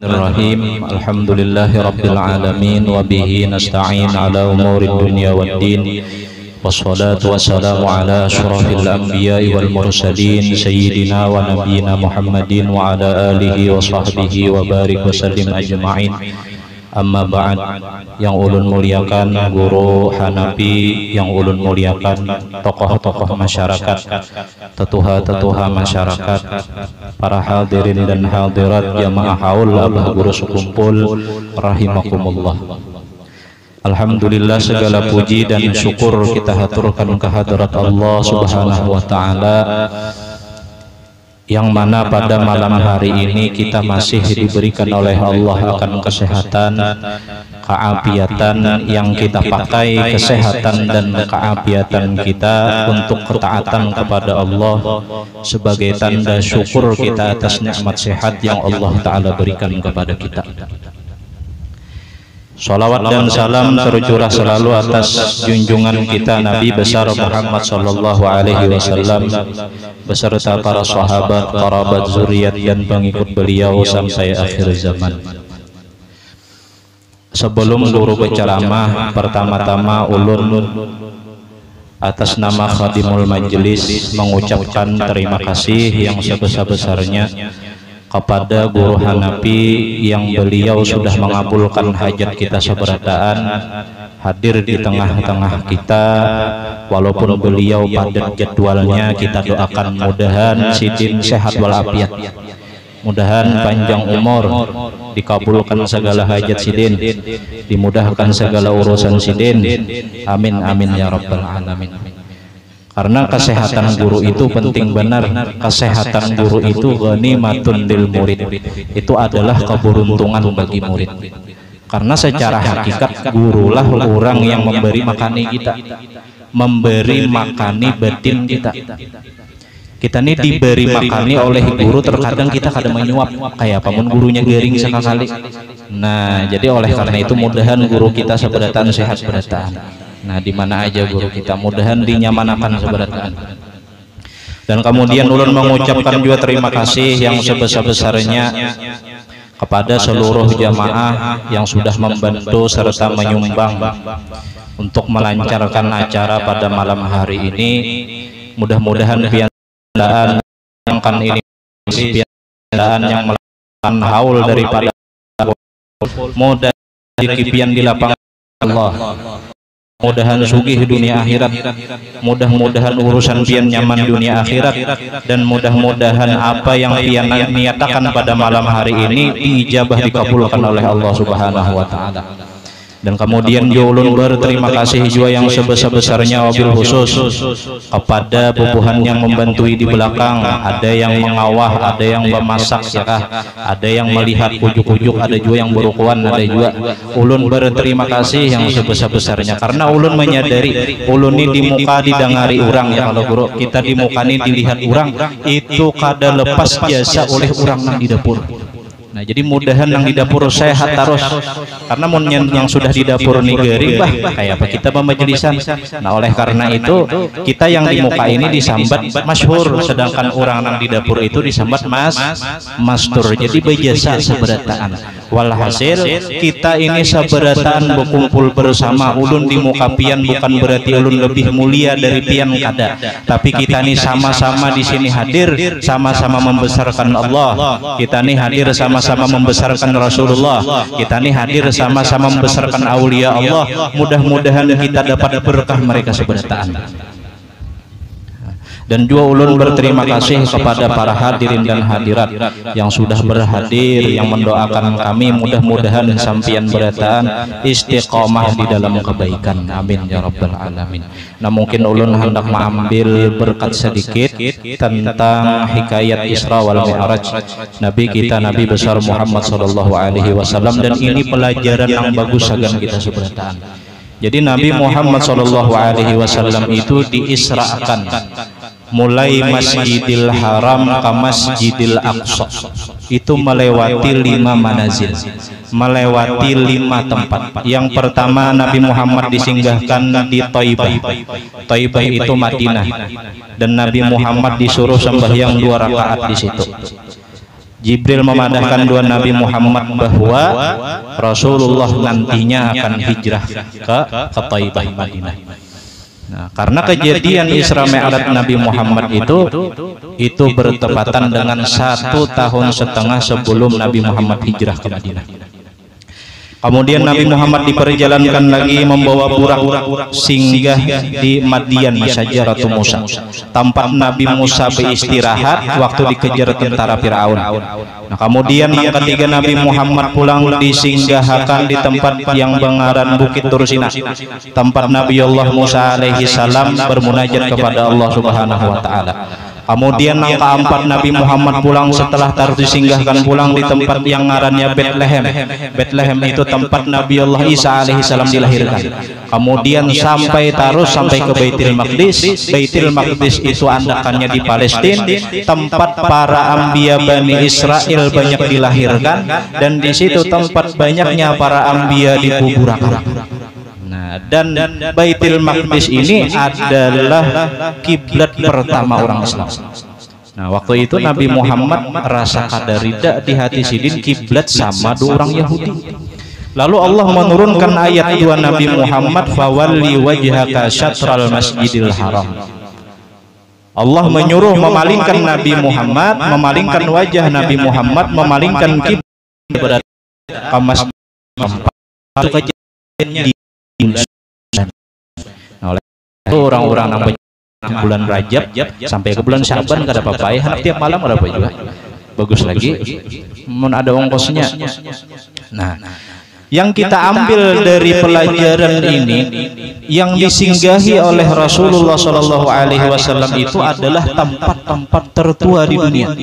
Bismillahirrahmanirrahim. Alhamdulillahi rabbil alamin wa bihi nasta'in ala umuri dunya waddin. Wassalatu wassalamu ala asyrafil anbiya'i wal mursalin sayyidina wa nabiyyina Muhammadin wa ala alihi wa sahbihi wa barik wa sallim ajma'in. Amma ba'd. Yang ulun muliakan guru Hanafi, yang ulun muliakan tokoh-tokoh masyarakat, tetuha-tetuha masyarakat, para hadirin dan hadirat jamaah haul abah guru sekumpul rahimakumullah. Alhamdulillah, segala puji dan syukur kita haturkan kehadirat Allah Subhanahu wa taala, yang mana pada malam hari ini kita masih diberikan oleh Allah akan kesehatan, keafiatan yang kita pakai, kesehatan dan keafiatan kita untuk ketaatan kepada Allah sebagai tanda syukur kita atas nikmat sehat yang Allah Ta'ala berikan kepada kita. Salawat dan salam tercurah selalu atas junjungan kita Nabi besar Muhammad sallallahu alaihi wasallam beserta para sahabat, kerabat, zuriat dan pengikut beliau sampai akhir zaman. Sebelum guru berceramah, pertama-tama ulun atas nama Khadimul Majlis mengucapkan terima kasih yang sebesar-besarnya kepada guru Hanafi yang beliau sudah mengabulkan hajat kita seberataan, hadir di tengah-tengah kita. Walaupun beliau padat jadwalnya, kita doakan mudahan sidin sehat walafiat, mudahan panjang umur, dikabulkan segala hajat sidin, dimudahkan segala urusan sidin. Amin amin ya rabbal alamin. Karena kesehatan guru itu penting benar. Kesehatan guru itu ghanimatun lil murid, itu adalah keberuntungan bagi murid. Karena secara hakikat gurulah orang yang memberi makani kita, memberi makani batin kita. Kita ini diberi makani oleh guru, terkadang kita kadang menyuap kayak pamun gurunya garing sekali. Nah, jadi oleh karena itu mudahan guru kita seberataan sehat seberataan. Nah, di mana aja guru kita mudahan dinyamanakan seberataan. Dan kemudian ulun mengucapkan juga terima kasih yang sebesar-besarnya kepada seluruh jamaah yang sudah membantu serta menyumbang untuk melancarkan acara pada malam hari ini. Mudah-mudahan piandaan yang kan ini piandaan yang melakukan haul daripada mudah dikipian di lapangan Allah. Mudahan sugih dunia akhirat, mudah-mudahan urusan pian nyaman dunia akhirat, dan mudah-mudahan apa yang pian niatakan pada malam hari ini diijabah dikabulkan oleh Allah Subhanahu wa taala. Dan kemudian ulun berterima kasih juga yang sebesar-besarnya wabil khusus kepada bubuhan yang membantui di belakang, ada yang mengawah, ada yang memasak ya kah, ada yang melihat ujuk-ujuk, ada juga yang berukuan, ada juga. Ulun berterima kasih yang sebesar-besarnya karena ulun menyadari ulun ini di muka didangari orang ya, kalau guru kita di muka ini dilihat orang itu kada lepas biasa oleh orang yang di dapur. Nah, jadi mudahan yang di dapur sehat terus, karena yang sudah di dapur nih gering bah kayak apa kita pemajelisan. Nah, oleh karena itu kita yang di muka ini disambat masyhur, sedangkan orang yang di dapur itu disambat mastur. Jadi berjasa seberataan. Walhasil kita ini seberataan berkumpul bersama. Ulun di muka pian bukan berarti ulun lebih mulia dari pian kada, tapi kita ini sama-sama di sini hadir, sama-sama membesarkan Allah. Kita ini hadir sama-sama membesarkan Rasulullah. Kita ini hadir sama-sama membesarkan aulia Allah. Mudah-mudahan kita dapat berkah mereka seberataan. Dan juga ulun berterima kasih kepada para hadirin dan hadirat yang sudah berhadir, yang mendoakan kami mudah-mudahan sampian berataan istiqomah di dalam kebaikan. Amin ya rabbal alamin. Nah, mungkin ulun hendak mengambil berkat sedikit tentang hikayat Isra wal Mi'raj Nabi kita, Nabi besar Muhammad sallallahu alaihi wasallam, dan ini pelajaran yang bagus agar kita seberataan. Jadi Nabi Muhammad sallallahu alaihi wasallam itu diisrakan mulai Masjidil Haram ke Masjidil Aqsa, itu melewati 5 manazil, melewati 5 tempat. Yang pertama Nabi Muhammad disinggahkan di Thaibah. Thaibah itu Madinah, dan Nabi Muhammad disuruh sembahyang 2 rakaat di situ. Jibril memadahkan dua Nabi Muhammad bahwa Rasulullah nantinya akan hijrah ke Thaibah Madinah. Nah, karena kejadian Isra Mi'raj Nabi Muhammad itu bertepatan dengan 1,5 tahun sebelum Nabi Muhammad hijrah ke Madinah. Kemudian Nabi Muhammad diperjalankan lagi membawa burak singgah di Madian Syajaratu Musa, tempat Nabi Musa beristirahat waktu dikejar tentara Firaun. Nah, kemudian yang ketiga Nabi Muhammad pulang disinggahkan di tempat yang bengaran Bukit Tursina, tempat Nabi Allah Musa alaihi salam bermunajat kepada Allah Subhanahu wa taala. Kemudian yang keempat Nabi Muhammad pulang setelah disinggahkan pulang di tempat yang ngarannya Bethlehem. Bethlehem itu tempat Nabi Allah Isa alaihi salam dilahirkan. Kemudian sampai ke Baitul Maqdis. Baitul Maqdis itu andakannya di Palestina, tempat para anbiya Bani Israel banyak dilahirkan, dan di situ tempat banyaknya para anbiya dikuburkan. Nah, dan Baitul Maqdis ini adalah kiblat pertama orang Islam. Nah, waktu itu Nabi Muhammad rasa kadarida di hati sidin kiblat sama dua orang Yahudi. Lalu Allah menurunkan ayat dua Nabi Muhammad, fawalli wajhaka syatral masjidil haram. Allah menyuruh memalingkan Nabi Muhammad, memalingkan wajah Nabi Muhammad, memalingkan kiblat ke masjid. Nah, oleh itu orang-orang namanya bulan Rajab sampai ke bulan Syaban kada apa-apa ya, tiap malam ada apa juga bagus lagi, ada ongkosnya. Nah, yang kita ambil dari pelajaran ini, yang disinggahi oleh Rasulullah Shallallahu Alaihi Wasallam itu adalah tempat-tempat tertua di dunia.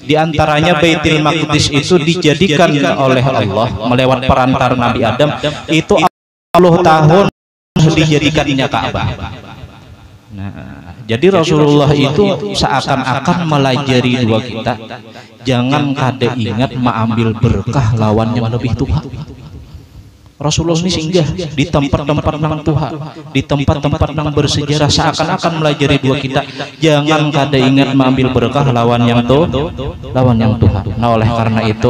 Di antaranya Baitul Maqdis itu dijadikan oleh Allah melewat perantara Nabi Adam itu 10 tahun dijadikannya Ka'bah. Nah, jadi Rasulullah itu seakan-akan melajari dua kita, jangan kada ingat mengambil berkah lawan yang lebih tua. Rasulullah ini singgah di tempat-tempat nang Tuhan, di tempat-tempat nang bersejarah, seakan-akan melajari dua kita, jangan kada ingat mengambil berkah lawan yang Tuhan. Nah, oleh karena itu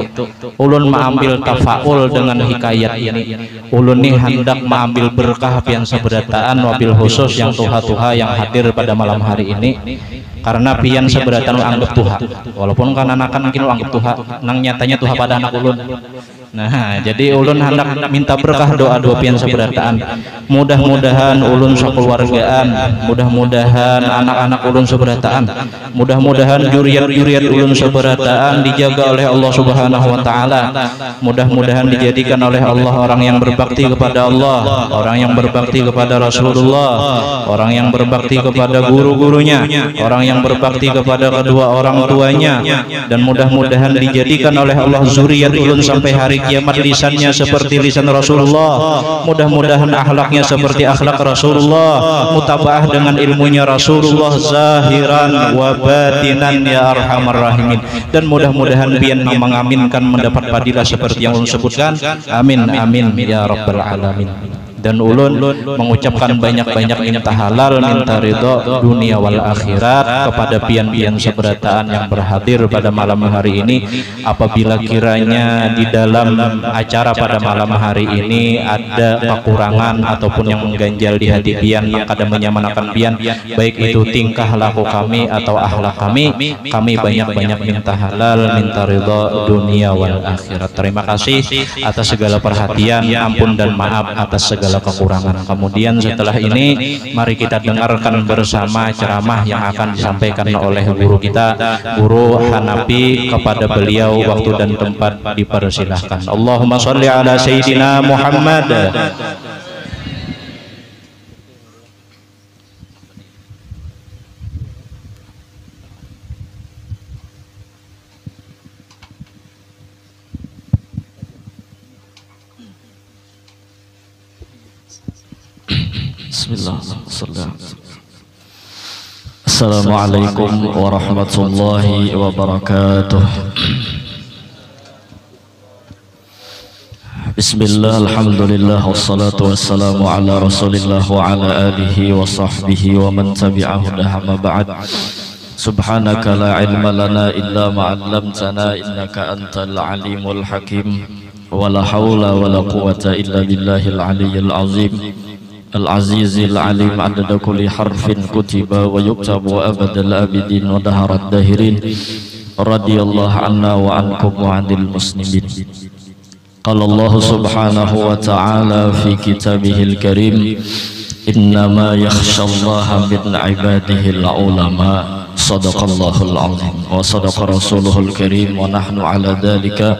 ulun mengambil tafaul dengan hikayat ini. Ulun ini hendak mengambil berkah pian seberataan wabil khusus yang Tuhan yang hadir pada malam hari ini, karena pian seberataan anggap Tuhan, walaupun kan anak-anak kini anggap Tuhan, nang nyatanya Tuhan pada anak ulun. Nah, jadi ulun hendak minta berkah doa-doa pian seberataan. Mudah-mudahan ulun sekeluargaan, mudah-mudahan anak-anak ulun seberataan, mudah-mudahan juriat-juriat ulun seberataan dijaga oleh Allah Subhanahu wa taala. Mudah-mudahan dijadikan oleh Allah orang yang berbakti kepada Allah, orang yang berbakti kepada Rasulullah, orang yang berbakti kepada guru-gurunya, orang yang berbakti kepada kedua orang tuanya, dan mudah-mudahan dijadikan oleh Allah zuriat ulun sampai hari kiamat lisannya seperti lisan Rasulullah, mudah-mudahan akhlaknya seperti akhlak Rasulullah, mutabaah dengan ilmunya Rasulullah zahiran wa batinan ya arhamar rahimin, dan mudah-mudahan bian mengaminkan mendapat fadilah seperti yang ulun sebutkan. Amin amin ya rabbal alamin. Dan ulun mengucapkan banyak-banyak minta halal, minta ridho dunia wal akhirat kepada pian-pian seberataan yang berhadir pada malam hari ini. Apabila kiranya di dalam acara pada malam hari ini ada kekurangan ataupun yang mengganjal di hati pian, yang kadang menyamanakan pian, baik itu tingkah laku kami atau akhlak kami banyak-banyak minta halal, minta ridho dunia wal akhirat. Terima kasih atas segala perhatian, ampun dan maaf atas segala kekurangan. Kemudian setelah ini mari kita dengarkan bersama ceramah yang akan disampaikan oleh guru kita, Guru Hanafi. Kepada beliau waktu dan tempat dipersilahkan. Allahumma sholli ala sayyidina Muhammad. Assalamualaikum warahmatullahi wabarakatuh. Bismillah, alhamdulillah, wassalatu wassalamu ala rasulillah wa ala alihi wa sahbihi wa man tabi'ahu dahama ba'd. Subhanaka la ilma lana illa ma 'allamtana innaka antal alimul hakim. Wa la haula wa la quwwata illa billahil aliyyil azim. Al-azizil alim adada kulli harfin kutiba wa yuktabu abadal abidin wa daharat dahirin. Radiyallahu anna wa ankum wa 'anil muslimin. Qala Allah subhanahu wa ta'ala fi kitabihil karim, innama yakhshallaha min ibadihil ulama. Sadaqallahul azim wa sadaqa rasuluhul karim wa nahnu ala dhalika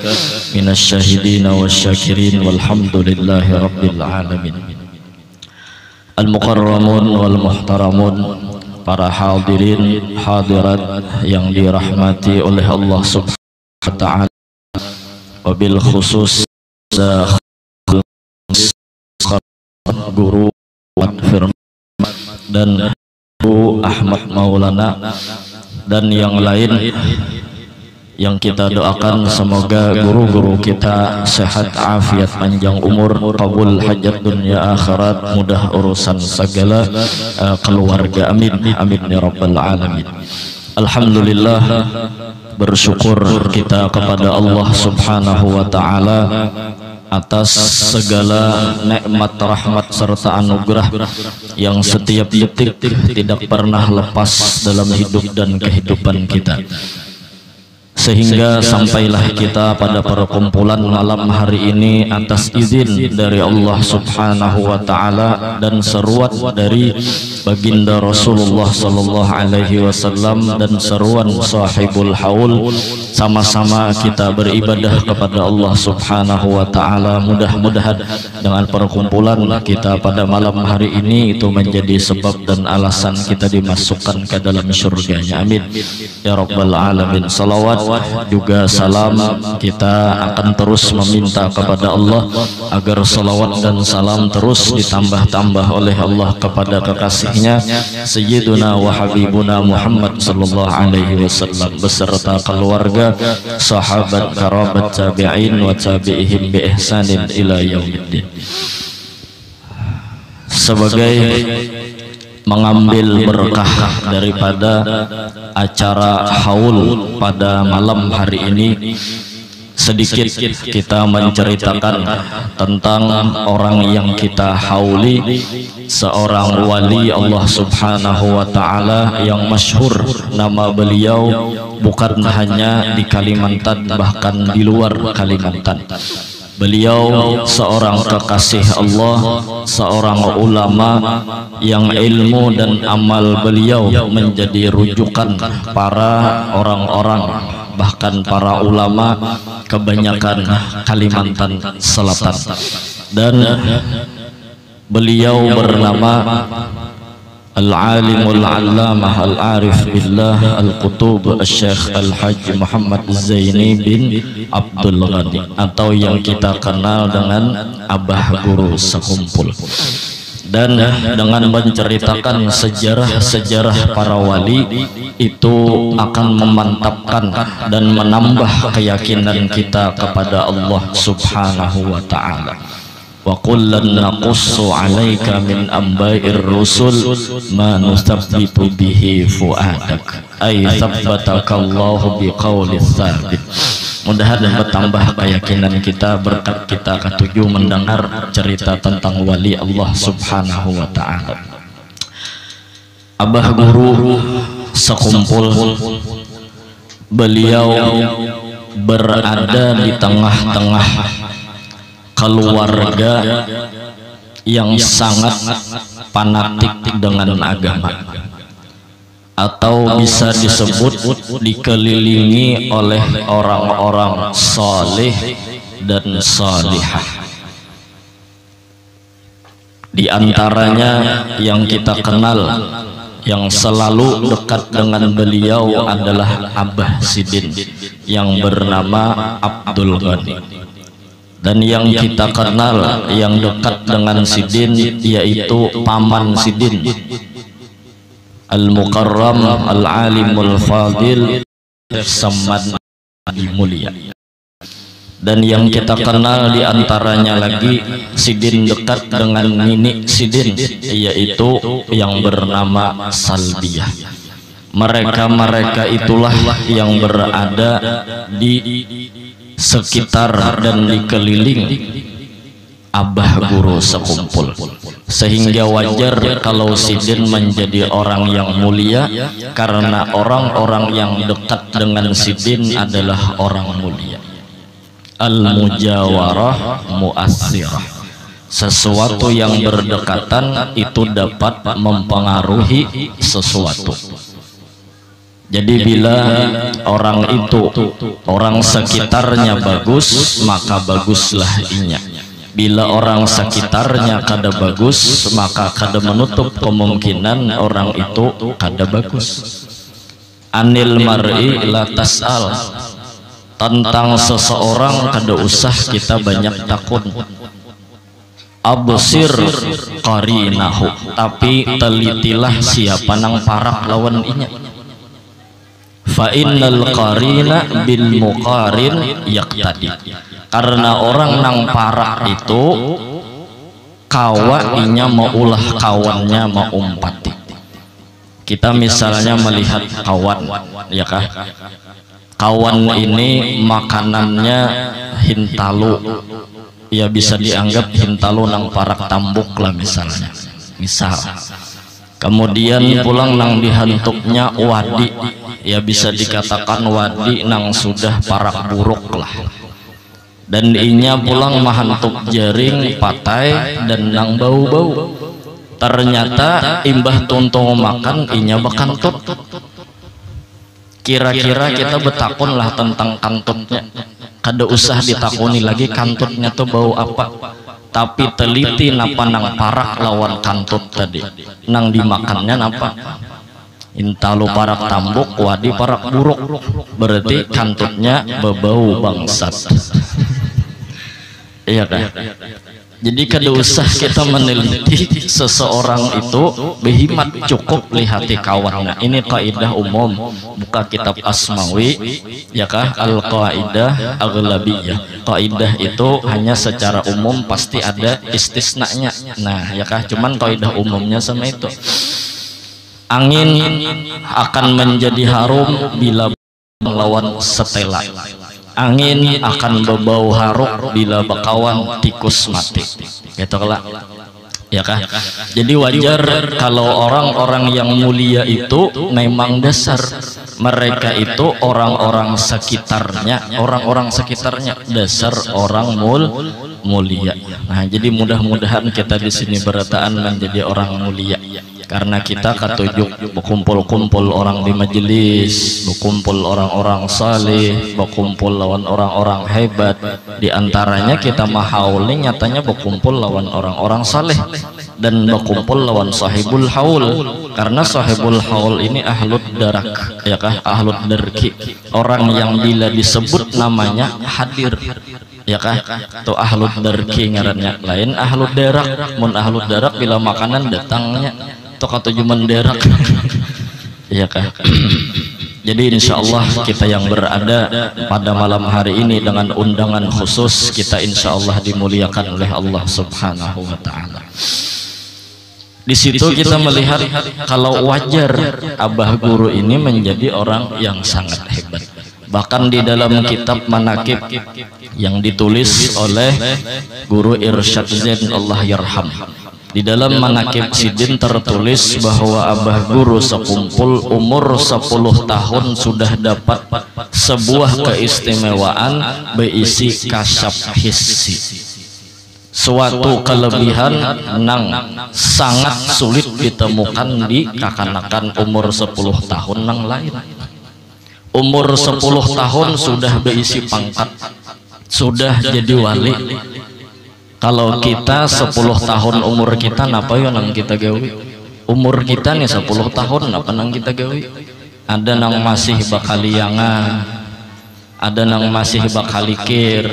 minasy syahidin wasyakirin walhamdulillahi rabbil alamin. Al-mukarramun wal muhtaramun, para hadirin hadirat yang dirahmati oleh Allah subhanahu wa ta'ala, wabil khusus guru Firman dan Guru Ahmad Maulana dan yang lain yang kita doakan semoga guru-guru kita sehat afiat panjang umur, qabul hajat dunia akhirat, mudah urusan segala keluarga, amin amin ya rabbal alamin. Alhamdulillah, bersyukur kita kepada Allah subhanahu wa ta'ala atas segala nikmat, rahmat serta anugerah yang setiap detik tidak pernah lepas dalam hidup dan kehidupan kita, sehingga sampailah kita pada perkumpulan malam hari ini atas izin dari Allah subhanahu wa ta'ala dan seruan dari baginda Rasulullah sallallahu alaihi wasallam dan seruan sahibul haul. Sama-sama kita beribadah kepada Allah subhanahu wa ta'ala. Mudah-mudahan dengan perkumpulan kita pada malam hari ini itu menjadi sebab dan alasan kita dimasukkan ke dalam surganya, amin ya rabbal alamin. Salawat juga salam kita akan terus meminta kepada Allah agar salawat dan salam terus ditambah-tambah oleh Allah kepada kekasihnya Sayyiduna wa Habibuna Muhammad sallallahu alaihi wasallam beserta keluarga, sahabat, karabat, tabi'in wa tabi'ihim bi ihsanin ila yaumiddin. Sebagai mengambil berkah daripada acara haul pada malam hari ini, sedikit kita menceritakan tentang orang yang kita hauli, seorang wali Allah subhanahu wa ta'ala yang masyhur nama beliau bukan hanya di Kalimantan, bahkan di luar Kalimantan. Beliau seorang kekasih Allah, seorang ulama yang ilmu dan amal beliau menjadi rujukan para orang-orang, bahkan para ulama kebanyakan Kalimantan Selatan. Dan beliau bernama Al-Alimul Allamah Al-Arif Billah Al-Qutub Al-Syekh Al-Hajj Muhammad Zaini bin Abdul Ghani, atau yang kita kenal dengan Abah Guru Sekumpul. Dan dengan menceritakan sejarah-sejarah para wali itu akan memantapkan dan menambah keyakinan kita kepada Allah subhanahu wa ta'ala. Wa kullan naqussu 'alaika min amba'ir rusul ma nusabbitu bihi fuadak ay tsabbatakallahu biqaulis tsabit. Mudah-mudahan bertambah keyakinan kita berkat kita ketujuh mendengar cerita tentang wali Allah subhanahu wa ta'ala. Abah Guru Sekumpul, beliau berada di tengah-tengah keluarga yang sangat fanatik dengan agama, atau bisa disebut dikelilingi oleh orang-orang saleh dan salihah. Di antaranya yang kita kenal, yang selalu dekat dengan beliau adalah Abah Sidin yang bernama Abdul Ghani. Dan yang kita kenal yang dekat dengan Sidin yaitu paman Sidin, Al-Mukarram Al-Alimul Fadil Samad Mulia. Dan yang kita kenal diantaranya lagi Sidin dekat dengan Nini Sidin, yaitu yang bernama Salbiyah. Mereka-mereka itulah yang berada di sekitar dan dikeliling abah guru sekumpul, sehingga wajar kalau Sidin menjadi orang yang mulia karena orang-orang yang dekat dengan Sidin adalah orang mulia. Al-mujawarah mu'assirah, sesuatu yang berdekatan itu dapat mempengaruhi sesuatu. Jadi bila orang itu, orang sekitarnya bagus, maka baguslah inya. Bila orang sekitarnya kada bagus, maka kada menutup kemungkinan orang itu kada bagus. Anil mar'i la tas'al, tentang seseorang kada usah kita banyak takut. Absir qarinahu, tapi telitilah siapa nang parak lawan inya. Fa innal qarina bil muqarin yaqtadi, karena orang nang parak itu kawa inya mau ulah kawannya mau umpati. Kita misalnya melihat kawan, ya kah? Kawan ini makanannya hintalu, ya bisa dianggap hintalu nang parak tambuk lah misalnya. Misal. Kemudian pulang nang dihantuknya wadi, ya bisa dikatakan wadi nang sudah parak buruk lah. Dan inya pulang mahantuk jaring patai dan nang bau-bau. Ternyata imbah tuntung makan inya bekantut. Kira-kira kita betakun lah tentang kantutnya. Kada usah ditakuni lagi kantutnya tuh bau apa, tapi teliti napa nang parak lawan kantut tadi, nang dimakannya napa. Intalu parak tambuk, wadi parak buruk, berarti kantutnya bebau bangsat. Iya kan? Jadi kada usah kita meneliti seseorang itu, behimat cukup lihati kawannya. Ini kaidah umum, buka kitab Asmawi, ya kah? Al-Qaidah Aghlabiyah. Kaidah itu hanya secara umum, pasti ada istisnanya. Nah, ya kah? Cuman kaidah umumnya sama itu. Angin akan menjadi harum bila melawan setela. Angin akan berbau haruk bila bakawan tikus mati. Gitu kelak. Ya kah? Jadi wajar kalau orang-orang yang mulia itu memang dasar mereka itu orang-orang sekitarnya, dasar orang mulia. Nah, jadi mudah-mudahan kita di sini berataan menjadi orang mulia. Karena kita ketujuh berkumpul-kumpul orang di majelis, berkumpul orang-orang saleh, berkumpul lawan orang-orang hebat. Di antaranya kita mahauli nyatanya berkumpul lawan orang-orang saleh dan berkumpul lawan sahibul haul. Karena sahibul haul ini ahlud darak, ya kah? Ahlud darki, orang yang bila disebut namanya hadir. Ya kah? Tuh ahlud darki ngarannya. Lain ahlud darak. Mun ahlud darak bila makanan datangnya toka tujuh menderak. Iya kah? Jadi insya Allah kita yang berada pada malam hari ini dengan undangan khusus, kita insya Allah dimuliakan oleh Allah Subhanahu wa Ta'ala. Di situ kita melihat kalau wajar abah guru ini menjadi orang yang sangat hebat. Bahkan di dalam kitab manakib yang ditulis oleh Guru Irsyad Zain Allah Yarham, di dalam manakib Sidin tertulis bahwa abah guru sekumpul umur 10 tahun sudah dapat sebuah keistimewaan berisi kasyaf hissi, suatu kelebihan nang sangat sulit ditemukan di kakanakan umur 10 tahun nang lain. Umur 10 tahun sudah berisi pangkat, sudah jadi wali. Kalau kita 10 tahun umur kita napa yo nang kita gawe? Umur kita nih 10 tahun napa nang kita gawe? Ada nang masih bakaliangan, ada nang masih bakalikir,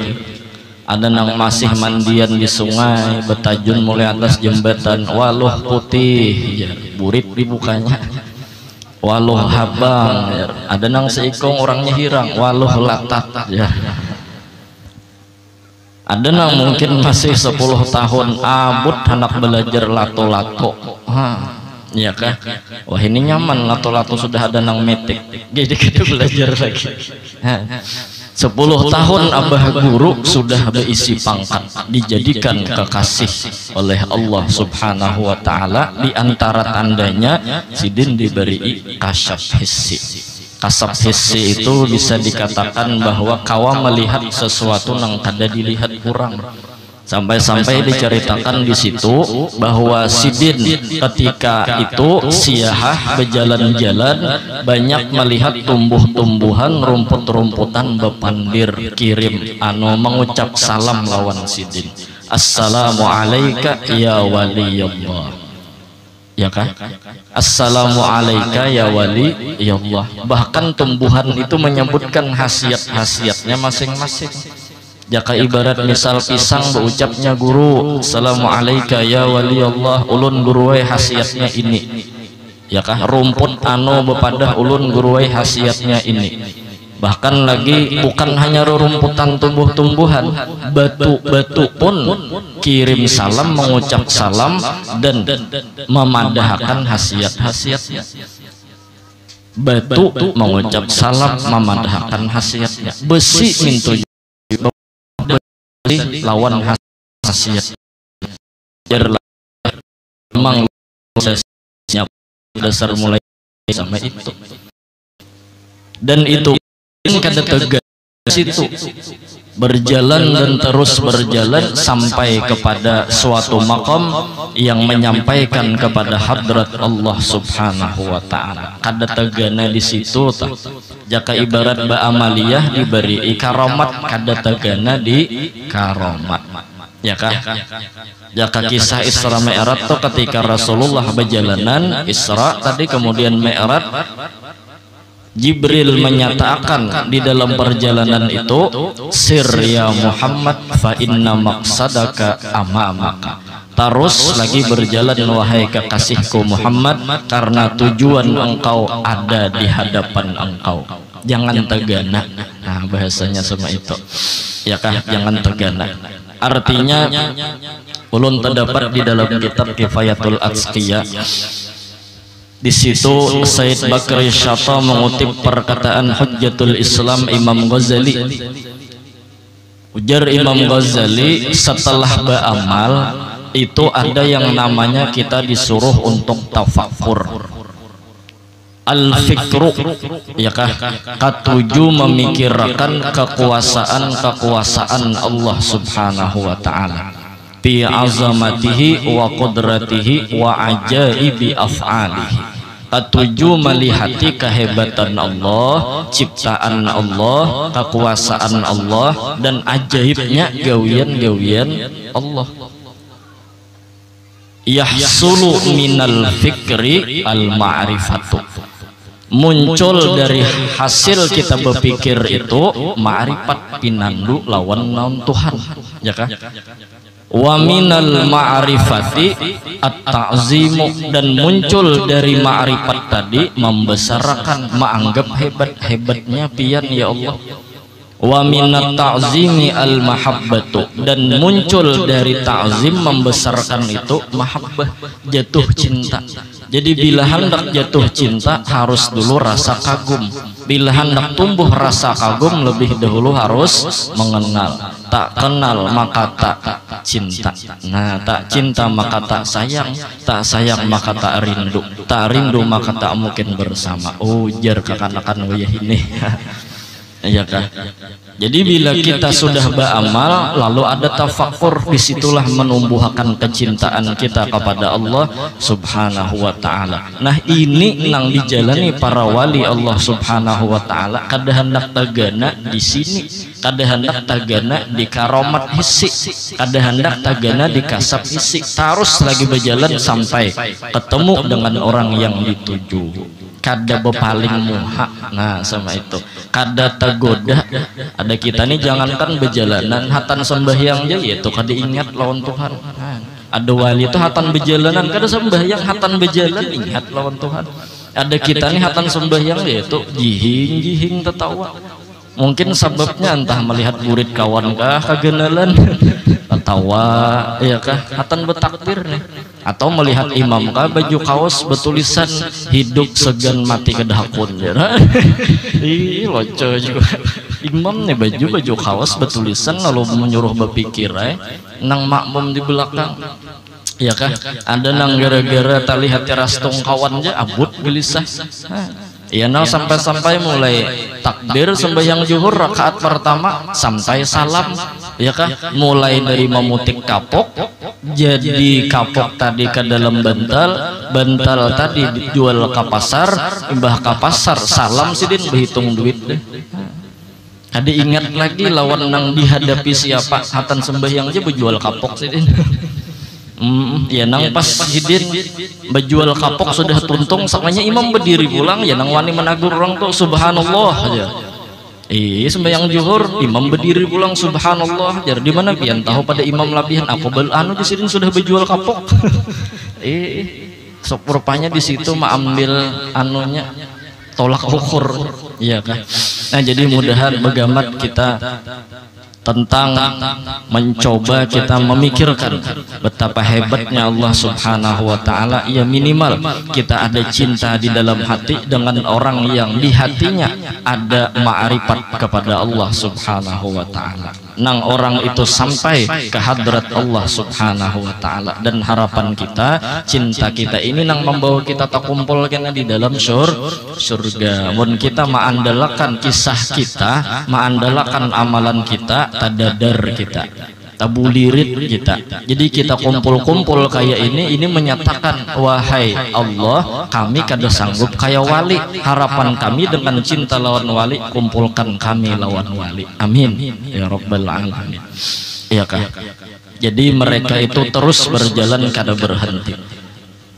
ada nang masih mandian di sungai, betajun mulai atas jembatan, waluh putih, ya, burit dibukanya, waluh habang, ya. Ada nang seikong orangnya hirang, waluh latat, ya. Ada nang mungkin masih 10 tahun abut hendak belajar lato-lato, ya kah? Wah ini nyaman, lato-lato sudah ada nang metik, jadi kita belajar lagi. 10 tahun abah guru sudah berisi pangkat, dijadikan kekasih oleh Allah subhanahu wa ta'ala. Di antara tandanya Sidin diberi kasaf hissi. Kasaf hissi itu bisa dikatakan bahwa kawa melihat sesuatu yang kada dilihat kurang. Sampai-sampai diceritakan di situ bahwa Sidin ketika itu siahah berjalan-jalan banyak melihat tumbuh-tumbuhan, rumput-rumputan bepandir kirim mengucap salam lawan Sidin. Assalamu alayka ya waliyallah. Ya kan? Assalamu alayka ya waliyallah. Bahkan tumbuhan itu menyebutkan khasiat-khasiatnya masing-masing. Jaka ibarat misal pisang berucapnya guru assalamu alayka ya waliyallah, ulun guruwai khasiatnya ini. Ya kah? Rumput bepadah ulun guruwai khasiatnya ini. Bahkan lagi bukan hanya rumputan tumbuh-tumbuhan, batu-batu pun kirim salam, mengucap salam dan memadahkan khasiat-khasiatnya. Batu mengucap salam, memadahkan khasiatnya. Besi mintu lawan khasiat. Memang dasar mulai sama itu. Dan itu kada tegas situ, berjalan dan terus berjalan sampai kepada suatu maqam yang menyampaikan kepada hadrat Allah subhanahu wa ta'ala. Kada tegana di situ jaka ibarat ba amaliyah diberi karamat, kada tegana di karamat. Ya kah? Jaka kisah Isra Mi'raj tuh ketika Rasulullah berjalanan Isra tadi kemudian Mi'raj, Jibril menyatakan di dalam perjalanan itu, sir ya Muhammad fa inna maqsadaka amamaka. Terus lagi berjalan wahai kekasihku Muhammad, karena tujuan engkau ada di hadapan engkau. Jangan tegana. Nah bahasanya sama itu. Ya kah? Jangan tegana. Artinya ulun terdapat di dalam kitab Kifayatul Atsqiya. Di situ Said Bakri Syata mengutip perkataan Hujjatul Islam Imam Ghazali. Ujar Imam Ghazali, setelah beramal itu ada yang namanya kita disuruh untuk tafakkur. Al-fikru, ya kah? Ketujuh memikirkan kekuasaan Allah subhanahu wa ta'ala, bi azamatihi wa qudratihi wa ajaibi af'alihi. Ketujuh melihati kehebatan Allah, ciptaan Allah, kekuasaan Allah, dan ajaibnya gawian-gawian Allah. Yahsulu minal fikri al-ma'rifatu. Muncul dari hasil kita berpikir itu ma'rifat, pinandu lawan naun Tuhan. Ya kah? Wa minal ma'rifati at-ta'zimu, dan muncul dari ma'rifat tadi membesarkan, menganggap hebat-hebatnya pian ya Allah. Wa minat ta'zimi al-mahabbatu, dan muncul dari ta'zim membesarkan itu mahabbah, jatuh cinta. Jadi bila hendak jatuh cinta harus dulu rasa kagum. Bila hendak tumbuh rasa kagum lebih dahulu harus mengenal. Tak kenal maka tak cinta. Nah, tak cinta maka tak sayang, tak sayang maka tak rindu, tak rindu maka tak mungkin bersama. Ujar kekanakan wayah ini. Iya kah? Jadi bila kita sudah beramal lalu ada tafakkur, disitulah menumbuhkan kecintaan kita kepada Allah subhanahu wa ta'ala. Nah ini yang dijalani para wali Allah subhanahu wa ta'ala. Kada hendak tagana di sini, kada hendak tagana di karomat hissi, kada hendak tagana di kasab hissi. Terus lagi berjalan sampai ketemu dengan orang yang dituju. Kada bepaling muha. Nah sama itu kada tergoda. Ada kita nih jangankan berjalanan hatan sembahyang aja yaitu kada ingat lawan Tuhan. Ada wali itu hatan berjalanan kada sembahyang, hatan berjalan ingat lawan Tuhan. Ada kita nih hatan sembahyang yaitu jihing-jihing tertawa. Mungkin sebabnya entah melihat murid kawan kah kagenalan atau ya kah hatan betakbir nih, atau melihat imam kah baju kaos bertulisan hidup segan mati kedahakun ya. Ih lucu juga imam nih baju kaos bertulisan lalu menyuruh berpikir nang makmum di belakang ya kah, ada nang gara-gara tali hati rastung kawannya abut gelisah. Ya nah sampai mulai takbir sembahyang zuhur rakaat pertama sampai salam ya kah, mulai dari memutik kapok jadi kapok tadi ke dalam bental tadi dijual ke pasar, imbah ke pasar salam sidin berhitung duit deh. Ada ingat lagi lawan nang dihadapi siapa hatan sembahyang aja berjual kapok sidin. Ya nang pas sidin berjual kapok sudah tuntung sakanya imam berdiri pulang ya nang wani menagur orang tuh subhanallah aja. Sembahyang zuhur imam berdiri pulang subhanallah jar di mana pian tahu pada imam labihan aku anu di sidin sudah berjual kapok. Sok rupanya di situ mah ambil anunya tolak ukur ya kan. Nah jadi mudahan begamat kita tentang mencoba kita memikirkan betapa hebatnya Allah Subhanahu wa ta'ala. Ya minimal kita ada cinta di dalam hati dengan orang yang di hatinya ada ma'rifat kepada Allah Subhanahu wa ta'ala. Nang orang itu sampai ke hadrat Allah Subhanahu wa ta'ala, dan harapan kita cinta kita ini nang membawa kita takumpulkan di dalam surga. Mun kita mengandalkan kisah kita, mengandalkan amalan kita, tadadar kita, tabulirit kita. Jadi kita kumpul-kumpul kayak ini menyatakan wahai Allah kami kada sanggup kayak wali, harapan kami dengan cinta lawan wali kumpulkan kami lawan wali, amin ya rabbal alamin ya kah. Jadi mereka itu terus berjalan kada berhenti.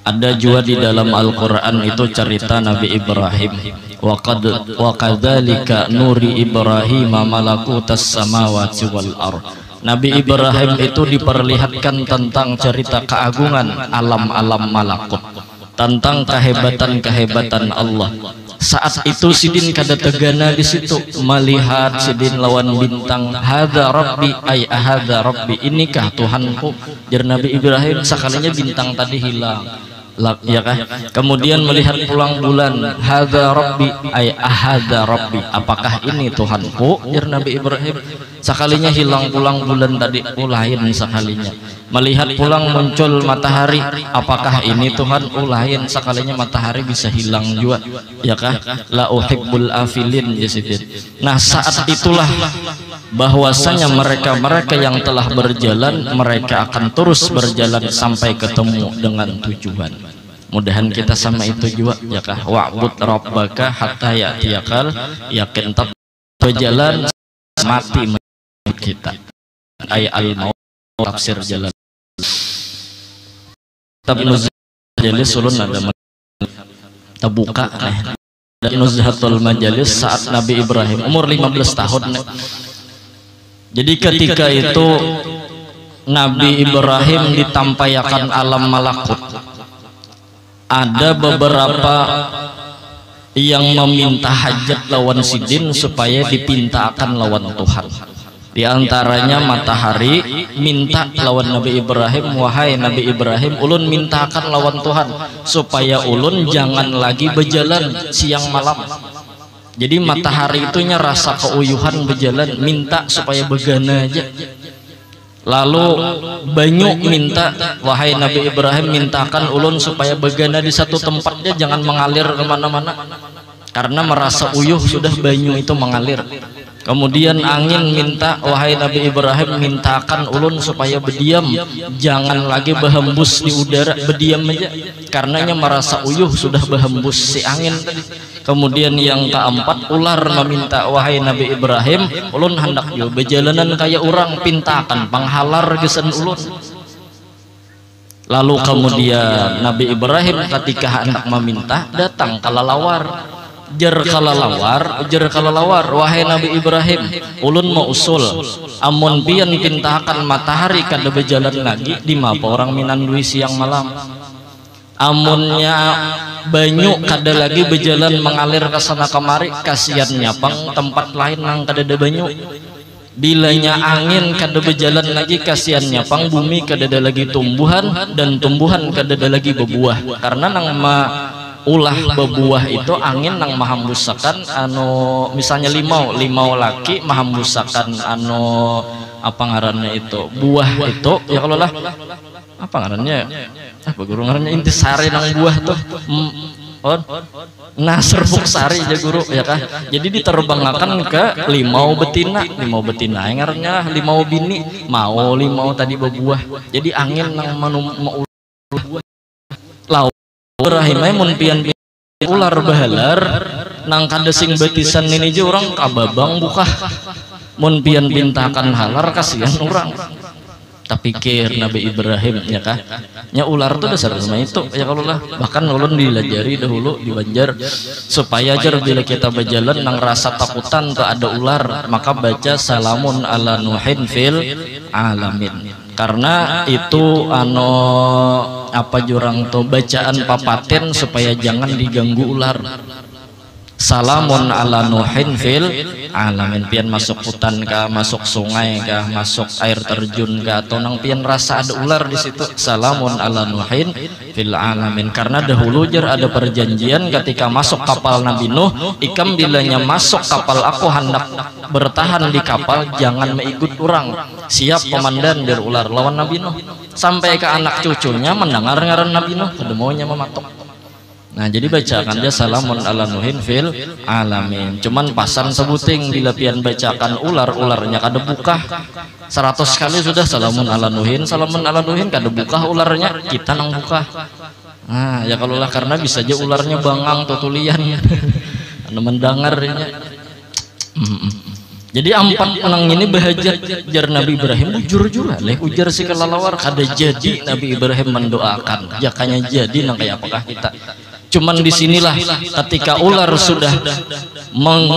Ada juga di dalam Al-Quran itu cerita Nabi Ibrahim, wa kadzalika nuri Ibrahim malakutas samawati wal ardh. Nabi Ibrahim itu diperlihatkan tentang cerita keagungan alam-alam malakut, tentang kehebatan Allah. Saat itu sidin kada tegana di situ melihat sidin lawan bintang, hadza rabbi ay hadza rabbi, inikah Tuhanku, jar Nabi Ibrahim. Sekalinya bintang tadi hilang ya kah. Kemudian melihat pulang bulan, hadza rabbi ay hadza rabbi, apakah ini Tuhanku, jar Nabi Ibrahim. Sekalinya hilang pulang bulan tadi, lain sekalinya. Melihat pulang muncul matahari, apakah ini Tuhan, lain sekalinya matahari bisa hilang juga ya kah. La uhibbul afilin ya sidin. Nah saat itulah bahwasanya mereka yang telah berjalan, mereka akan terus berjalan sampai ketemu dengan tujuan. Mudahan kita sama itu juga ya kah. Wa'bud rabbaka hatta ya'tiyakal yakin, tetap berjalan mati kita. Ayat al-maut tafsir jalan majalis ulun ada terbuka dan nuzhatul majalis saat Nabi Ibrahim umur 15 tahun. Jadi ketika itu Nabi Ibrahim ditampayakan alam malakut, ada beberapa yang meminta hajat lawan sidin supaya dipintakan lawan Tuhan. Di antaranya matahari minta lawan Nabi Ibrahim, wahai Nabi Ibrahim ulun mintakan lawan Tuhan supaya ulun jangan lagi berjalan siang malam. Jadi matahari itunya rasa keuyuhan berjalan, minta supaya begana aja. Lalu banyu minta, wahai Nabi Ibrahim mintakan ulun supaya begana di satu tempatnya, jangan mengalir kemana-mana, karena merasa uyuh sudah banyu itu mengalir. Kemudian angin minta, wahai Nabi Ibrahim mintakan ulun supaya berdiam, jangan lagi berhembus di udara, berdiam aja, karenanya merasa uyuh sudah berhembus si angin tadi. Kemudian yang keempat ular meminta, wahai Nabi Ibrahim ulun hendak yo berjalanan kayak orang, pintakan panghalar gesen ulun. Lalu kemudian Nabi Ibrahim ketika hendak meminta datang kalalawar, jar kalalawar, wahai Nabi Ibrahim ulun mau usul, amun pian pintakan matahari kada berjalan lagi, di mapa orang minan dui siang malam. amunnya banyu kada lagi berjalan mengalir ke sana kemari, kasihannya pang tempat lain nang kada ada banyu. Bilanya angin kada berjalan lagi, kasihannya pang bumi kada ada lagi tumbuhan, dan tumbuhan kada ada lagi berbuah. Karena nang ulah berbuah itu angin nang mahambusakan anu misalnya limau laki mahambusakan anu apa ngarannya itu buah itu ya, kalau lah apa ngarannya apa guru ngarannya intisari nang buah tuh nah serbuk sari aja guru ya kan. Jadi diterbangkan ke limau betina yang ngarannya limau bini limau tadi berbuah. Jadi angin nang mau laut rahimai mun pian ular bahalar nang kada sing betisan ini aja orang kababang buka mun pian pintakan halar kasihan orang. Tak pikir Nabi Ibrahim ya kah nya ular tuh dasar sama itu ya, kalau lah bahkan ulun dilajari dahulu di Banjar supaya aja bila kita berjalan nang rasa takutan tuh ada ular, maka baca salamun ala nuhin fil alamin, karena itu apa jurang tuh bacaan papaten supaya jangan diganggu ular. Salamun ala nuhin fil alamin, pian masuk hutan kah, masuk sungai kah, masuk air terjun kah, atau nang pian rasa ada ular di situ, salamun ala nuhin fil alamin. Karena dahulu jar ada perjanjian ketika masuk kapal Nabi Nuh, ikam bilanya masuk kapal aku hendak bertahan di kapal, jangan mengikut orang, siap komandan jar ular lawan Nabi Nuh. Sampai ke anak cucunya mendengar ngaran Nabi Nuh, kada maunya mematok. Nah jadi bacakan dia salamun ala nuhin fil alamin. Cuman pasan sebuting bila pian bacakan ularnya kada buka 100 kali sudah salamun ala nuhin kada buka ularnya, kita nang buka. Nah ya kalau lah karena bisa aja ularnya bangang atau tulian anu mendengarnya. Jadi ampat menang ini bahagia jar Nabi Ibrahim bujur leh ujar si kelalawar kada jadi Nabi Ibrahim mendoakan jakanya jadi nang kayak apakah kita. Cuman disinilah ketika ular sudah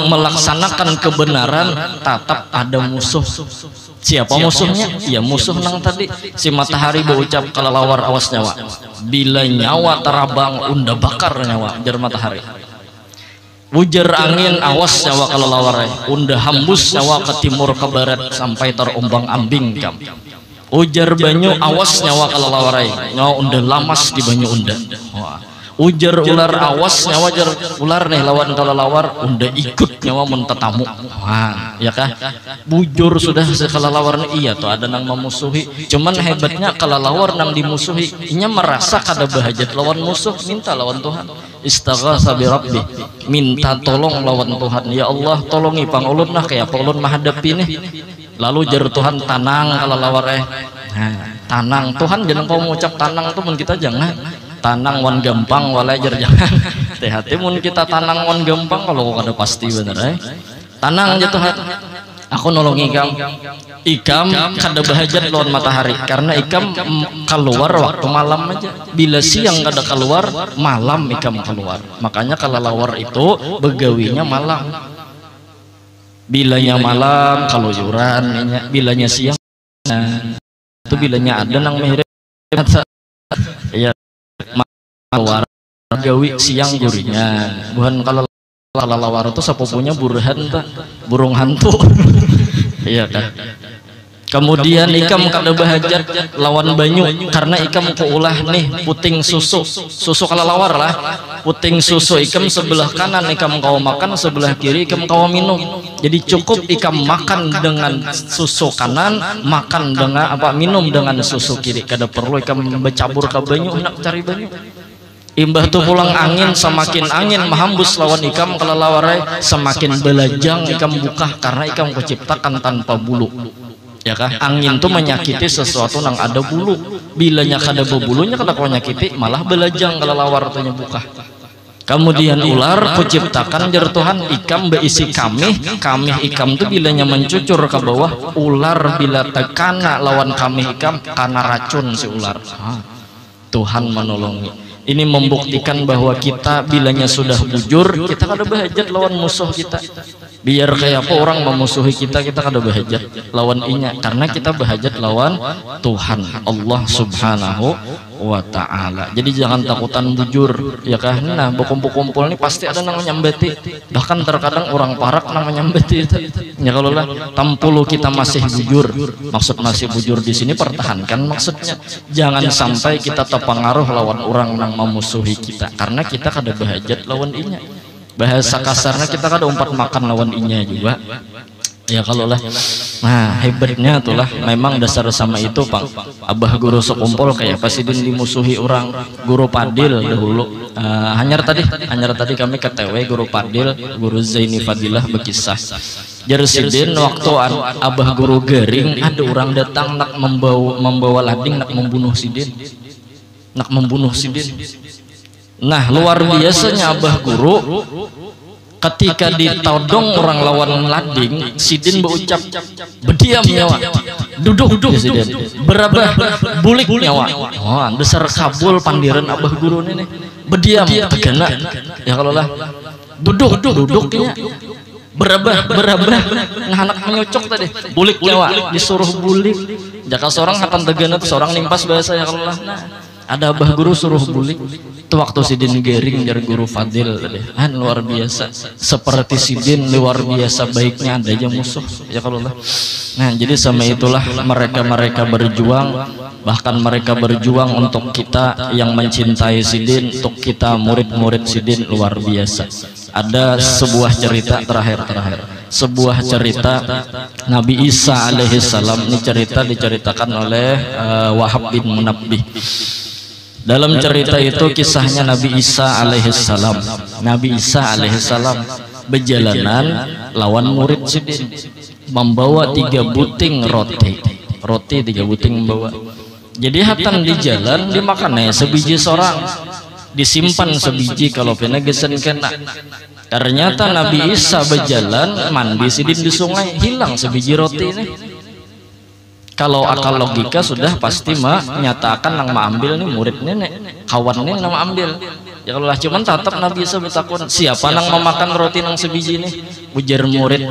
melaksanakan kebenaran, tetap ada musuh. Siapa musuhnya? Ya musuh nang tadi si matahari berucap kelalawar awas nyawa. Bila nyawa terabang unda bakar nyawa jar matahari. Ujar angin awas nyawa kelalawar unda hambus nyawa ke timur ke barat sampai terombang ambing kam. Ujar banyu awas nyawa kelalawar nyawa unda lamas di banyu unda. Ujar ular awas nyawa jar ular nih lawan kelalawar unda ikut nyawa mentetamu. Wah, ya kah? Bujur sudah sekelalawar iya tuh ada nang memusuhi. Cuman hebatnya kelalawar nang dimusuhi, inya merasa kada bahajat lawan musuh, minta lawan Tuhan. Istaghatsa bi rabbi, minta tolong lawan Tuhan. Ya Allah, tolongi pang ulun nah kayak ulun menghadapi nih. Lalu jar Tuhan tanang kelalawar Nah, tanang Tuhan jangan kau mengucap tanang tuh mun kita jangan. Tanang wan gampang walajar jangan hati-hati mun kita tanang wan gampang kalau kada pasti bener tanang aja Tuhan aku nolong ikam kada bahajat lawan matahari karena ikam keluar waktu malam aja, bila siang kada keluar malam ikam keluar, makanya kelalawar itu begawinya malam, bilanya malam keluyuran, bilanya siang itu bilanya ada nang mirip ya keluar gawi siang gurinya bukan kalau kelalawar itu sepupunya burung hantu iya kan. Kemudian ikam kada bahajat lawan banyu karena ikam keulah nih puting susu kelalawar lah, puting susu ikam sebelah kanan ikam kau makan, sebelah kiri ikam kau minum. Jadi cukup ikam makan dengan susu kanan, makan dengan minum dengan susu kiri, kada perlu ikam bercabur ke banyu nak cari banyu. Imbah tuh pulang angin, semakin angin menghembus lawan ikam kelalawarai, semakin belajang ikam buka karena ikam kuciptakan tanpa bulu. Ya kah? Angin tuh menyakiti sesuatu yang ada bulu. Bilanya kada bebulunya kada kau nyakiti, malah belajang kelelawar tuh buka. Kemudian ular kuciptakan jar Tuhan ikam beisi kamih ikam tuh bilanya mencucur ke bawah, ular bila tekana lawan kamih ikam karena racun si ular. Tuhan menolongi. Ini membuktikan bahwa kita bilanya sudah bujur, kita kada bahajat lawan musuh kita. Biar kayak apa orang memusuhi kita, kita kada bahajat lawan inya, karena kita bahajat lawan Tuhan Allah Subhanahu wa ta'ala. Jadi jangan takutan bujur ya kan. Nah berkumpul-kumpul ini pasti ada namanya mbeti, bahkan terkadang orang parak namanya mbeti ya. Kalau lah tampulu kita masih bujur, maksud masih bujur di sini pertahankan maksudnya, jangan sampai kita terpengaruh lawan orang yang memusuhi kita, karena kita kada bahajat lawan inya. Bahasa kasarnya kita kada umpat makan lawan inya juga ya kalau lah. Nah hebatnya itulah memang dasar sama itu Pak. Abah guru sekumpul kayak presiden dimusuhi orang guru Padil dahulu. Hanyar tadi kami ke TW guru Padil, guru Zaini Fadilah berkisah Jersidin waktu abah guru Gering ada orang datang nak membawa lading nak membunuh sidin. Nah luar biasanya abah guru ketika ditodong orang lawan lading, sidin berucap berdiam nyawa, duduk sidin, berabah bulik nyawa. Oh besar kabul pandiran abah guru ini berdiam tegana ya kalau lah duduknya berabah nah anak menyocok tadi bulik nyawa disuruh bulik jaka seorang akan tegana seorang nimpas bahasa ya kalau lah. Nah ada abah guru suruh bulik itu waktu sidin Gering dari guru Fadil tadi. Luar biasa seperti sidin luar biasa baiknya ada aja musuh ya kalau lah. Nah jadi sama itulah mereka berjuang, bahkan mereka berjuang untuk kita yang mencintai sidin, untuk kita murid-murid sidin luar biasa. Ada sebuah cerita terakhir sebuah cerita Nabi Isa alaihissalam. Ini cerita diceritakan oleh Wahab bin Munabbih. Dalam cerita itu kisahnya Nabi Isa alaihissalam. Nabi Isa alaihissalam berjalanan lawan murid sidin, membawa 3 buting roti 3 buting membawa. Jadi hatan di jalan dimakannya sebiji seorang, disimpan sebiji kalau pena gesen kena. Ternyata Nabi Isa berjalan mandi sidin di sungai, hilang sebiji roti ini. Kalau akal logika sudah pasti menyatakan nang ambil nih murid nenek kawan ini nang ambil ya kalau lah, cuman tetap Nabi Isa bertakun siapa nang memakan roti nang sebiji ini. Ujar murid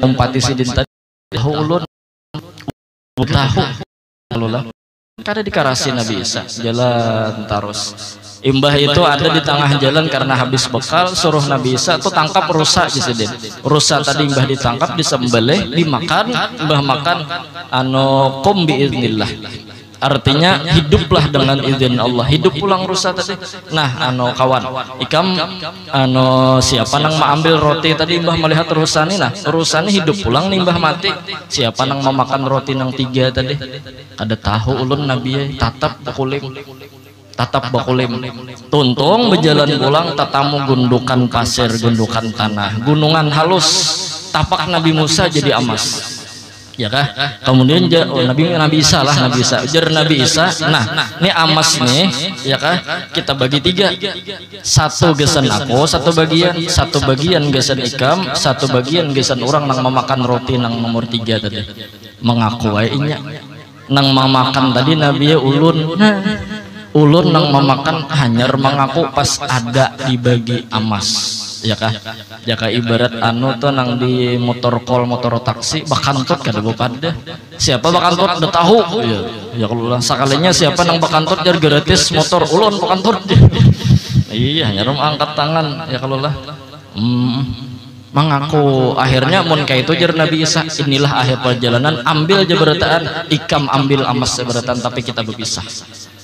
umpati sidin tadi tahu ulun tahu kalau lah kada dikarasi Nabi Isa jalan terus. Imbah itu ada di tengah jalan karena habis bekal, suruh Nabi Isa tuh tangkap rusa sidin. Rusa tadi imbah ditangkap, disembelih, dimakan, imbah makan kum biiznillah. Artinya hiduplah dengan izin Allah, hidup pulang rusa tadi. Nah kawan ikam siapa nang mengambil roti tadi imbah melihat rusa ini, nah rusa ini hidup pulang nih imbah mati. Siapa nang memakan roti nang 3 tadi kada tahu ulun Nabi tatap bakulim tuntung berjalan pulang tatamu gundukan pasir, gundukan tanah, gunungan halus. Tapak Nabi Musa jadi emas ya kah. Kemudian Nabi Isa ujar Nabi Isa, nah ini emas nih ya kah, kita bagi 3, satu gesan aku, satu bagian gesan ikam, satu bagian gesan orang nang memakan roti nang nomor 3 tadi. Mengaku inya nang memakan tadi Nabi ulun nang memakan hanyar mengaku pas ada dibagi emas ya kah. Jaka ibarat tuh nang di motor taksi bakantut kada pada siapa bakantut udah tahu ya kalau lah sakalinya siapa nang bakantut jar gratis motor ulun bakantut iya hanyar angkat tangan ya kalau lah mengaku. Akhirnya mun kayak itu jar Nabi Isa, inilah akhir perjalanan, ambil jabarataan ikam ambil emas jabarataan tapi kita berpisah.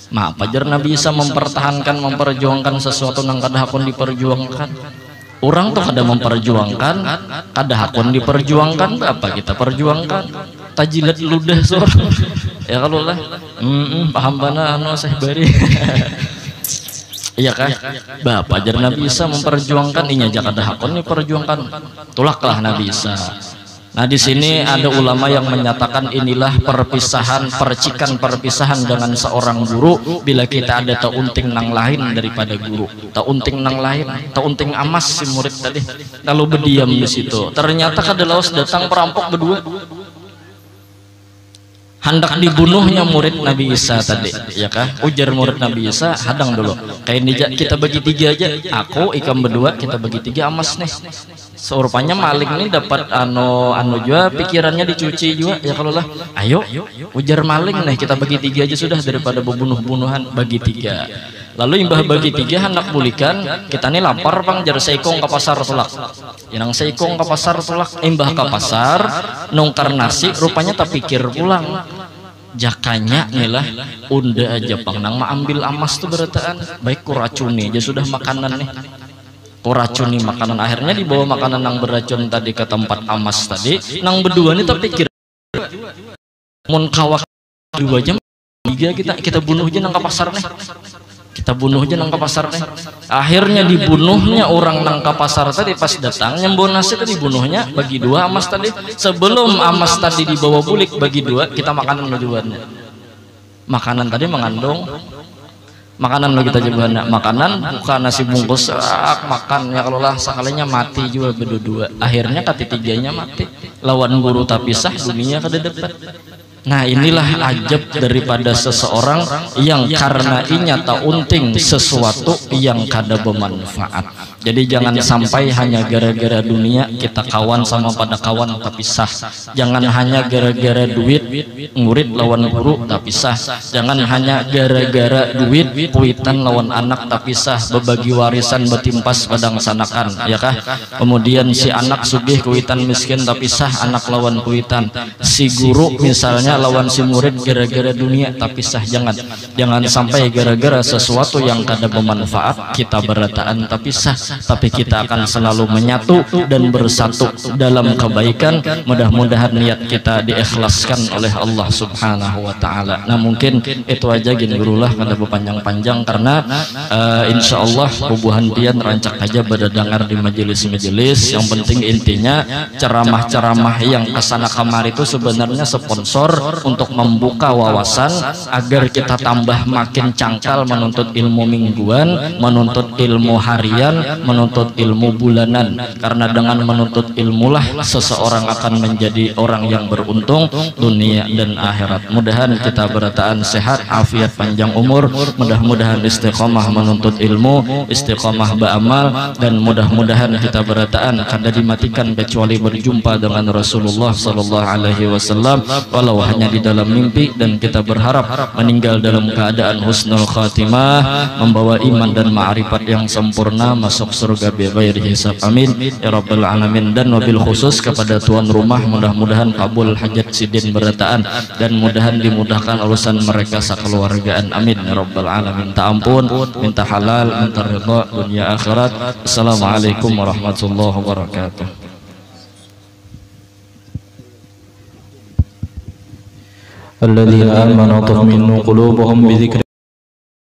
Nah pajar Nabi Isa memperjuangkan sesuatu nang kada hakun diperjuangkan. Orang tuh kada memperjuangkan, kada hakun diperjuangkan, apa kita perjuangkan? Tajilat ludah seorang ya kalau lah paham bana Syekh Bari iya kah. Bapak jar Nabi Isa memperjuangkan inya jaka kada hakun diperjuangkan, tulaklah Nabi Isa. Nah di sini ada ulama yang menyatakan inilah perpisahan dengan seorang guru bila kita ada taunting nang lain daripada guru, taunting nang lain, taunting emas si murid tadi lalu berdiam di situ. Ternyata kadalawas datang perampok berdua hendak dibunuhnya murid Nabi Isa tadi ya kah. Ujar murid Nabi Isa, hadang dulu kayak ini kita bagi 3 aja, aku ikam berdua kita bagi 3 emas nih. Serupanya maling ini dapat anu juga pikirannya dicuci juga ya. Kalau lah ayo ujar maling nih, kita bagi 3 aja sudah daripada bunuh-bunuhan, bagi 3. Lalu imbah bagi 3 hendak bulikan, kita nih lapar bang, jar seikong ke pasar tulak. Yang seikong ke pasar tulak, imbah ke pasar nungkar nasi, rupanya tak pikir pulang. Jakanya nih lah unda aja pang nang ambil amas tuh berataan, baik kuracuni aja sudah makanan nih. Kuracuni makanan, akhirnya dibawa makanan yang beracun tadi ke tempat amas tadi, nang berdua nih tak pikir mun kawak 2 jam 3 kita bunuh aja nang ke pasar nih. Kita bunuh aja nang ke pasar nih. Akhirnya dibunuhnya orang nang ke pasar tadi, pas datang nyembon nasi tadi dibunuhnya bagi 2 amas tadi. Sebelum amas tadi dibawa bulik bagi 2, kita makanan berduanya. Makanan tadi mengandung makanan lo kita coba makanan bukan nasi bungkus makan ya, kalau lah sekalinya mati juga berdua. Akhirnya ketiganya mati lawan guru tapi sah dunia kada dapat. Nah inilah ajab daripada seseorang yang karena inyata unting sesuatu yang kada bermanfaat. Jadi jangan sampai hanya gara-gara dunia kita kawan sama pada kawan tapi sah. Jangan hanya gara-gara duit murid lawan guru tapi sah. Jangan hanya gara-gara duit kuitan lawan anak tapi sah. Berbagi warisan betimpas padang sanakan ya kah. Kemudian si anak sugih kuitan miskin tapi sah, anak lawan kuitan. Si guru misalnya lawan si murid gara-gara dunia tapi sah. Jangan sampai gara-gara sesuatu yang kada bermanfaat kita berataan tapi sah, tapi kita akan selalu menyatu dan bersatu dalam kebaikan. Mudah-mudahan niat kita diikhlaskan oleh Allah Subhanahu wa taala. Nah mungkin itu aja gini gurulah kada berpanjang-panjang karena insya Allah bubuhan pian rancak aja berdengar di majelis-majelis. Yang penting intinya ceramah-ceramah yang kesana kemari itu sebenarnya sponsor untuk membuka wawasan agar kita tambah makin cangkal menuntut ilmu mingguan, menuntut ilmu harian, menuntut ilmu bulanan. Karena dengan menuntut ilmulah seseorang akan menjadi orang yang beruntung dunia dan akhirat. Mudahan kita berataan sehat, afiat, panjang umur. Mudah-mudahan istiqomah menuntut ilmu, istiqomah beramal, dan mudah-mudahan kita berataan kada dimatikan kecuali berjumpa dengan Rasulullah sallallahu alaihi wasallam walau hanya di dalam mimpi. Dan kita berharap meninggal dalam keadaan husnul khatimah, membawa iman dan ma'rifat yang sempurna, masuk surga bighairi hisab. Amin ya rabbal alamin. Dan wabil khusus kepada tuan rumah, mudah-mudahan kabul hajat sidin berataan dan mudahan dimudahkan urusan mereka sekeluargaan. Amin ya rabbal alamin. Ta ampun, minta halal, minta ridha dunia akhirat. Assalamualaikum warahmatullahi wabarakatuh. الذين آمنوا تطمئن قلوبهم بذكر